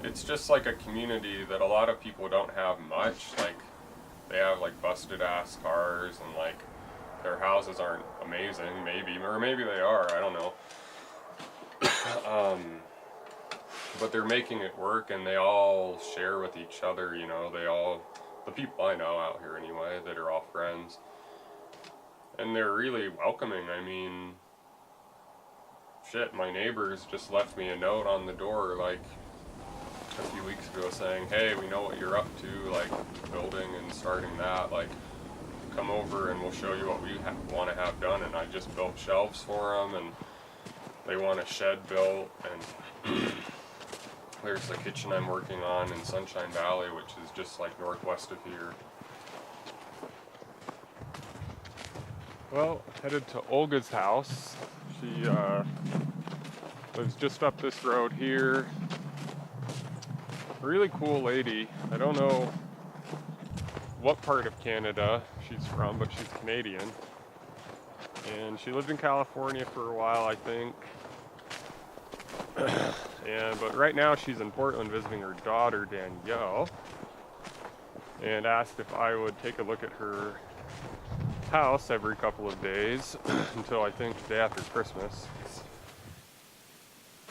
it's just like a community that a lot of people don't have much. Like, they have like busted ass cars and like their houses aren't amazing, maybe, or maybe they are, I don't know. But they're making it work, and they all share with each other, you know, the people I know out here anyway, that are all friends. And they're really welcoming. I mean, shit, my neighbors just left me a note on the door, like, a few weeks ago saying, hey, we know what you're up to, like, building and starting that, like, come over and we'll show you what we want to have done. And I just built shelves for them, and they want a shed built, and there's the kitchen I'm working on in Sunshine Valley, which is just like northwest of here. Well, headed to Olga's house. She lives just up this road here. Really cool lady. I don't know what part of Canada she's from, but she's Canadian. And she lived in California for a while, I think. But right now she's in Portland visiting her daughter, Danielle, and asked if I would take a look at her house every couple of days until I think the day after Christmas.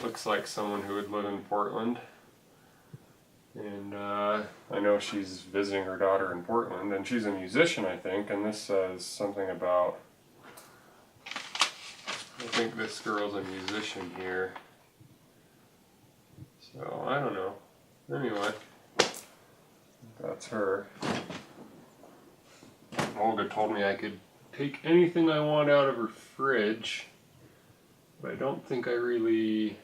Looks like someone who would live in Portland. And I know she's visiting her daughter in Portland, and she's a musician, I think, and this says something about, I think this girl's a musician here. So, I don't know. Anyway, that's her. Olga told me I could take anything I want out of her fridge, but I don't think I really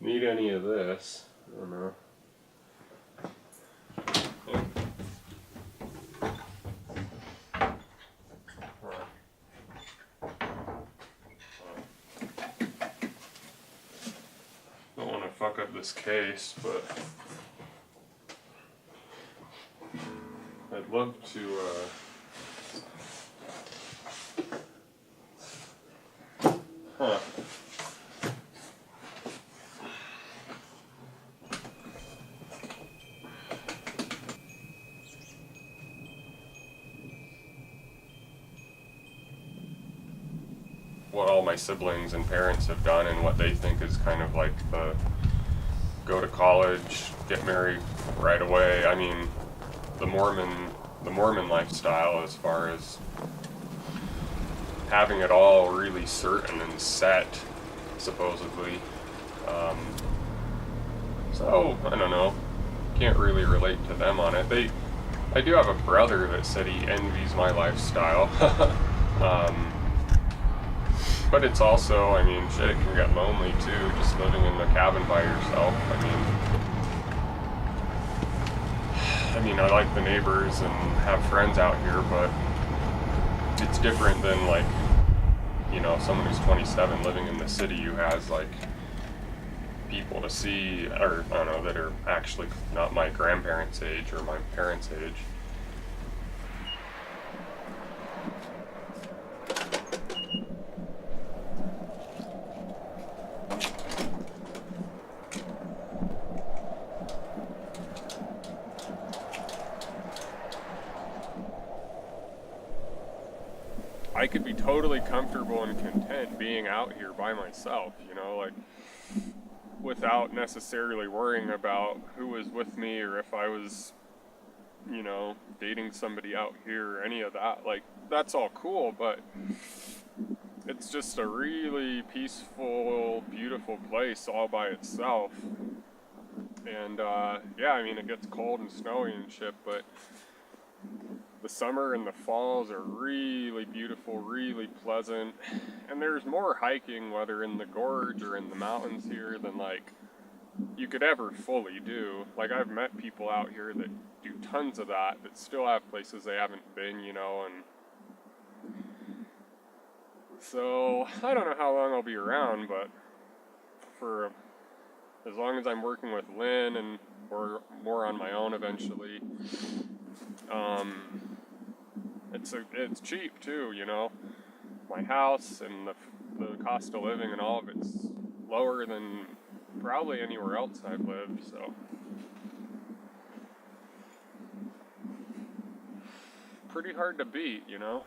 need any of this. I don't know. Don't want to fuck up this case, but I'd love to what all my siblings and parents have done, and what they think is kind of like the go to college, get married right away. I mean, the Mormon lifestyle, as far as having it all really certain and set, supposedly. So I don't know. Can't really relate to them on it. I do have a brother that said he envies my lifestyle. But it's also, I mean, shit, it can get lonely too, just living in a cabin by yourself. I mean, I like the neighbors and have friends out here, but it's different than, like, you know, someone who's 27 living in the city who has, like, people to see, or, I don't know, that are actually not my grandparents' age or my parents' age. I could be totally comfortable and content being out here by myself, you know, like, without necessarily worrying about who was with me or if I was, you know, dating somebody out here or any of that. Like, that's all cool, but it's just a really peaceful, beautiful place all by itself. And, yeah, I mean, it gets cold and snowy and shit, but the summer and the falls are really beautiful, really pleasant. And there's more hiking, whether in the gorge or in the mountains here, than, like, you could ever fully do. Like, I've met people out here that do tons of that still have places they haven't been, you know, and so I don't know how long I'll be around, but for as long as I'm working with Lynn and or more on my own eventually, it's cheap too, you know. My house and the cost of living and all of it's lower than probably anywhere else I've lived, so. Pretty hard to beat, you know?